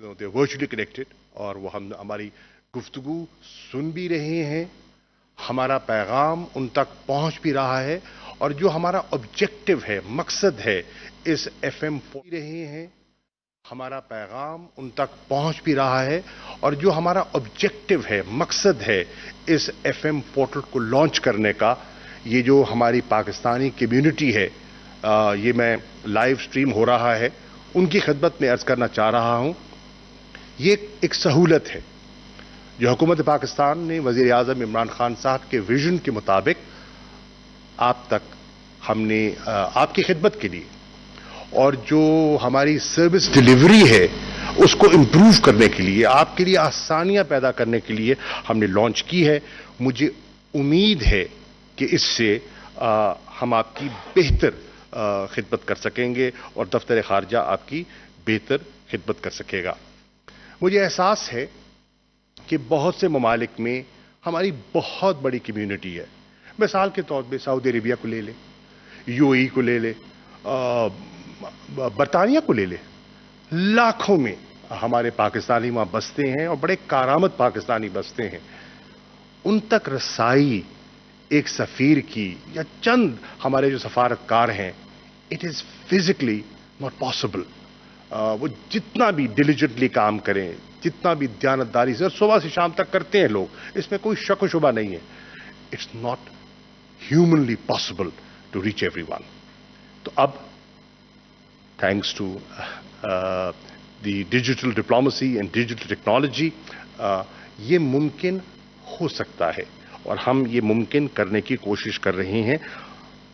दे virtually connected और वो हम हमारी गुफ्तगू सुन भी रहे हैं, हमारा पैगाम उन तक पहुंच भी रहा है और जो हमारा ऑब्जेक्टिव है, मकसद है इस एफएम रहे हैं, हमारा पैगाम उन तक पहुंच भी रहा है और जो हमारा ऑब्जेक्टिव है, मकसद है इस एफएम पोर्टल को लॉन्च करने का, ये जो हमारी पाकिस्तानी कम्युनिटी है, ये मैं लाइव स्ट्रीम हो रहा है, उनकी खिदमत में अर्ज करना चाह रहा हूं। ये एक सहूलत है जो हुकूमत पाकिस्तान ने वज़ीर आज़म इमरान खान साहब के विजन के मुताबिक आप तक हमने आपकी खिदमत के लिए और जो हमारी सर्विस डिलीवरी है उसको इम्प्रूव करने के लिए, आपके लिए आसानियां पैदा करने के लिए हमने लॉन्च की है। मुझे उम्मीद है कि इससे हम आपकी बेहतर खिदमत कर सकेंगे और दफ्तर खारजा आपकी बेहतर खिदमत कर सकेगा। मुझे एहसास है कि बहुत से ममालिक में हमारी बहुत बड़ी कम्युनिटी है। मिसाल के तौर पे सऊदी अरेबिया को ले ले, यूएई को ले ले, बरतानिया को ले ले, लाखों में हमारे पाकिस्तानी वहां बसते हैं और बड़े कारामद पाकिस्तानी बसते हैं। उन तक रसाई एक सफीर की या चंद हमारे जो सफारतकार हैं, it is physically not possible. वो जितना भी डिलीजेंटली काम करें, जितना भी दयानतदारी से सुबह से शाम तक करते हैं लोग, इसमें कोई शक व शुबा नहीं है, it's not humanly possible to reach everyone. तो अब thanks to the digital diplomacy and digital technology ये मुमकिन हो सकता है और हम ये मुमकिन करने की कोशिश कर रहे हैं।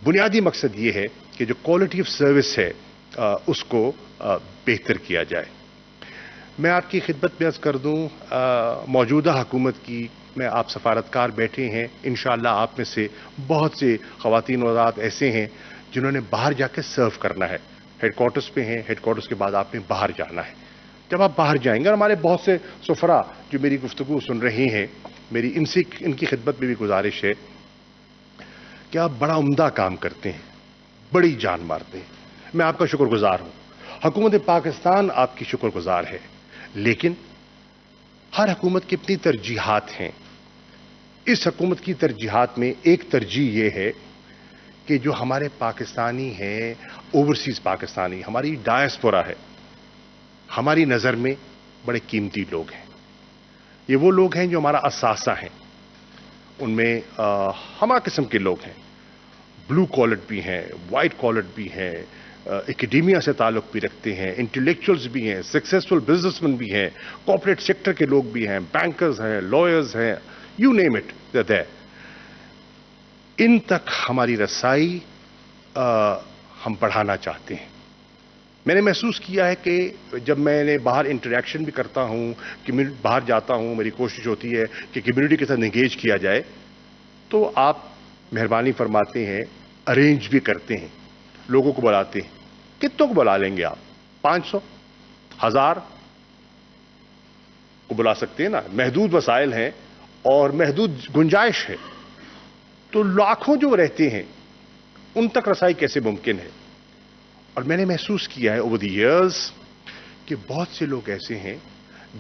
बुनियादी मकसद ये है कि जो क्वालिटी ऑफ सर्विस है उसको बेहतर किया जाए। मैं आपकी खिदमत में अर्ज कर दूं, मौजूदा हुकूमत की में आप सफारतकार बैठे हैं, इंशाअल्लाह आप में से बहुत से ख़वातीन और आज़ाद ऐसे हैं जिन्होंने बाहर जाकर सर्व करना है। हेडक्वार्टर्स पे हैं, हेडक्वार्टर्स के बाद आपने बाहर जाना है। जब आप बाहर जाएंगे, और हमारे बहुत से सफरा जो मेरी गुफ्तगू सुन रहे हैं, मेरी इनकी खिदमत में भी गुजारिश है कि आप बड़ा उम्दा काम करते हैं, बड़ी जान मारते हैं। मैं आपका शुक्रगुजार हूं, हुकूमत पाकिस्तान आपकी शुक्रगुजार है, लेकिन हर हुकूमत की अपनी तरजीहात हैं। इस हुकूमत की तरजीहात में एक तरजीह यह है कि जो हमारे पाकिस्तानी हैं, ओवरसीज पाकिस्तानी, हमारी डायस्पोरा है, हमारी नज़र में बड़े कीमती लोग हैं। ये वो लोग हैं जो हमारा असासा हैं। उनमें हमा किस्म के लोग हैं, ब्लू कॉलर भी हैं, वाइट कॉलर भी हैं, एकेडेमिया से ताल्लुक भी रखते हैं, इंटेलेक्चुअल्स भी हैं, सक्सेसफुल बिजनेसमैन भी हैं, कॉर्पोरेट सेक्टर के लोग भी हैं, बैंकर्स हैं, लॉयर्स हैं, यू नेम इट देयर। इन तक हमारी रसाई हम बढ़ाना चाहते हैं। मैंने महसूस किया है कि जब मैंने बाहर इंटरेक्शन भी करता हूं, कि बाहर जाता हूं, मेरी कोशिश होती है कि कम्युनिटी के साथ इंगेज किया जाए, तो आप मेहरबानी फरमाते हैं, अरेंज भी करते हैं, लोगों को बुलाते हैं। कितनों को बुला लेंगे आप? 500, 1000 को बुला सकते हैं ना। महदूद वसाइल हैं और महदूद गुंजाइश है, तो लाखों जो रहते हैं उन तक रसाई कैसे मुमकिन है? और मैंने महसूस किया है ओवर द इयर्स कि बहुत से लोग ऐसे हैं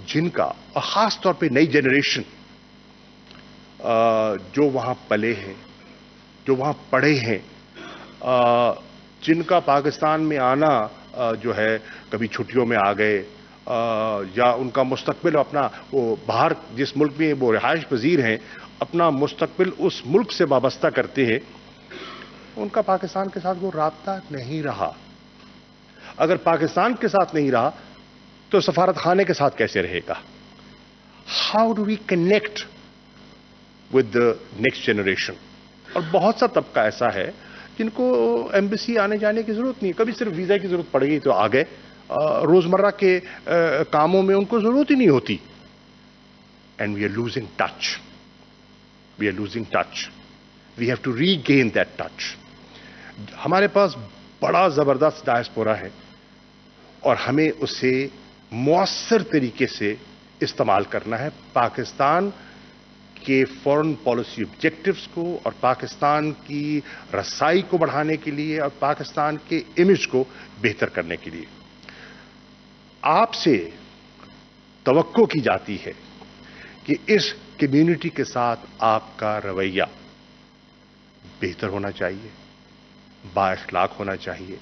जिनका, और खास तौर पे नई जनरेशन जो वहां पले हैं, जो वहां पढ़े हैं, जिनका पाकिस्तान में आना जो है कभी छुट्टियों में आ गए, या उनका मुस्तकबिल अपना, वो बाहर जिस मुल्क में वो रिहाइश पजीर हैं, अपना मुस्तकबिल उस मुल्क से वाबस्ता करते हैं, उनका पाकिस्तान के साथ वो राब्ता नहीं रहा। अगर पाकिस्तान के साथ नहीं रहा तो सफारत खाने के साथ कैसे रहेगा? How do we connect with the next generation? और बहुत सा तबका ऐसा है जिनको एम्बेसी आने जाने की जरूरत नहीं, कभी सिर्फ वीजा की जरूरत पड़ गई तो आ गए, रोजमर्रा के कामों में उनको जरूरत ही नहीं होती। And we are losing touch, we are losing touch, we have to regain that touch. हमारे पास बड़ा जबरदस्त डायस्पोरा है और हमें उसे मुअस्सर तरीके से इस्तेमाल करना है, पाकिस्तान के फॉरेन पॉलिसी ऑब्जेक्टिव्स को और पाकिस्तान की रसाई को बढ़ाने के लिए और पाकिस्तान के इमेज को बेहतर करने के लिए। आपसे توقع کی جاتی ہے کہ اس کمیونٹی کے ساتھ آپ کا رویہ بہتر ہونا چاہیے، با اخلاق ہونا چاہیے،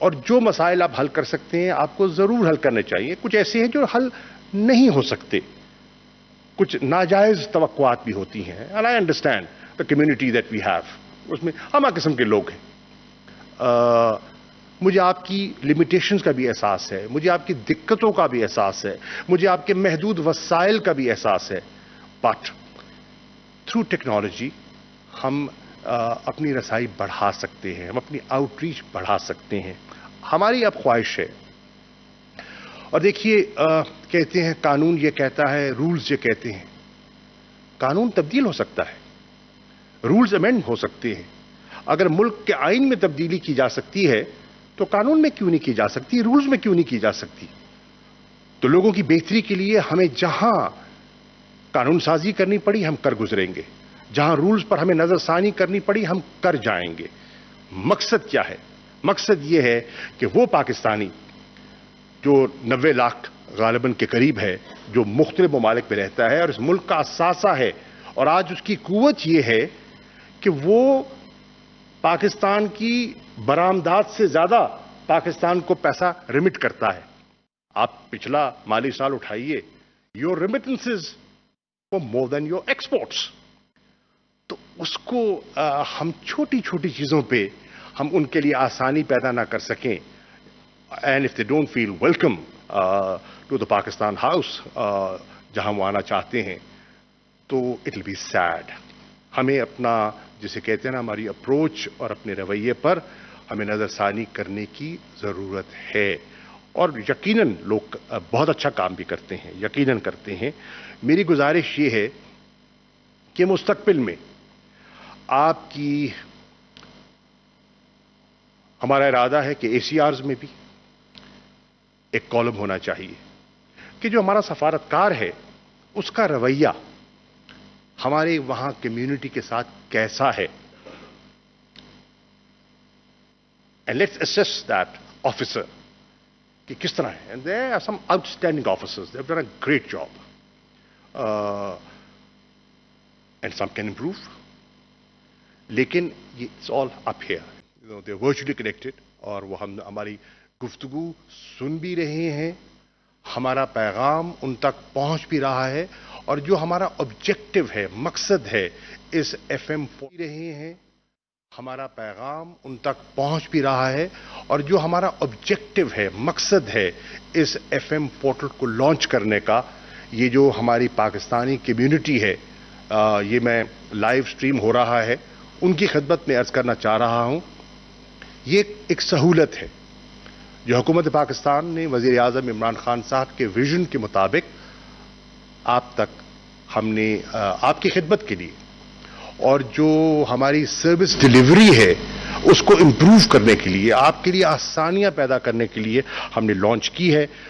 اور جو مسائل آپ حل کر سکتے ہیں آپ کو ضرور حل کرنے چاہیے. کچھ ایسے ہیں جو حل نہیں ہو سکتے، کچھ ناجائز توقعات بھی ہوتی ہیں. And I understand the community that we have, اس میں ہمہ قسم کے لوگ ہیں. مجھے آپ کی لمیٹیشنز کا بھی احساس ہے، مجھے آپ کی دقتوں کا بھی احساس ہے، مجھے آپ کے محدود وسائل کا بھی احساس ہے. بٹ تھرو ٹیکنالوجی ہم اپنی رسائی بڑھا سکتے ہیں، ہم اپنی آؤٹ ریچ بڑھا سکتے ہیں. ہماری اب خواہش ہے، اور دیکھیے کہتے ہیں قانون یہ کہتا ہے، رولز یہ کہتے ہیں. قانون تبدیل ہو سکتا ہے، رولز امینڈ ہو سکتے ہیں. اگر ملک کے آئین میں تبدیلی کی جا سکتی ہے تو قانون میں کیوں نہیں کی جا سکتی، رولز میں کیوں نہیں کی جا سکتی؟ تو لوگوں کی بہتری کے لیے ہمیں جہاں قانون سازی کرنی پڑی ہم کر گزریں گے، جہاں رولز پر ہمیں نظر ثانی کرنی پڑی ہم کر جائیں گے. مقصد کیا ہے؟ مقصد یہ ہے کہ وہ پاکستانی جو 90 لاکھ غالباً کے قریب ہے، جو مختلف ممالک میں رہتا ہے اور اس ملک کا اثاثہ ہے، اور آج اس کی قوت یہ ہے کہ وہ پاکستان کی برآمدات سے زیادہ پاکستان کو پیسہ ریمٹ کرتا ہے. آپ پچھلا مالی سال اٹھائیے، your remittances far more than your exports. تو اس کو ہم چھوٹی چھوٹی چیزوں پہ ہم ان کے لیے آسانی پیدا نہ کر سکیں، and if they don't feel welcome to the Pakistan House, جہاں وہ آنا چاہتے ہیں، تو اٹ ول بی سیڈ. ہمیں اپنا جسے کہتے ہیں نا ہماری اپروچ اور اپنے رویے پر ہمیں نظر ثانی کرنے کی ضرورت ہے. اور یقیناً لوگ بہت اچھا کام بھی کرتے ہیں، یقیناً کرتے ہیں. میری گزارش یہ ہے کہ مستقبل میں آپ کی، ہمارا ارادہ ہے کہ ACRs میں بھی ایک کالم ہونا چاہیے کہ جو ہمارا سفارتکار ہے اس کا رویہ ہمارے وہاں کمیونٹی کے ساتھ کیسا ہے. And let's assess that officer کہ کس طرح ہے. And there are some outstanding officers, they have done a great job, and some can improve. لیکن it's all up here, they virtually connected, اور وہ ہماری گفتگو سن بھی رہے ہیں، ہمارا پیغام ان تک پہنچ بھی رہا ہے، اور جو ہمارا آبجیکٹو ہے، مقصد ہے اس FM رہے ہیں، ہمارا پیغام ان تک پہنچ بھی رہا ہے، اور جو ہمارا آبجیکٹو ہے، مقصد ہے اس FM پورٹل کو لانچ کرنے کا. یہ جو ہماری پاکستانی کمیونٹی ہے، یہ میں لائیو سٹریم ہو رہا ہے، ان کی خدمت میں عرض کرنا چاہ رہا ہوں، یہ ایک سہولت ہے جو حکومت پاکستان نے وزیر اعظم عمران خان صاحب کے ویژن کے مطابق آپ تک ہم نے آپ کی خدمت کے لیے، اور جو ہماری سروس ڈیلیوری ہے اس کو امپروو کرنے کے لیے، آپ کے لیے آسانیاں پیدا کرنے کے لیے ہم نے لانچ کی ہے.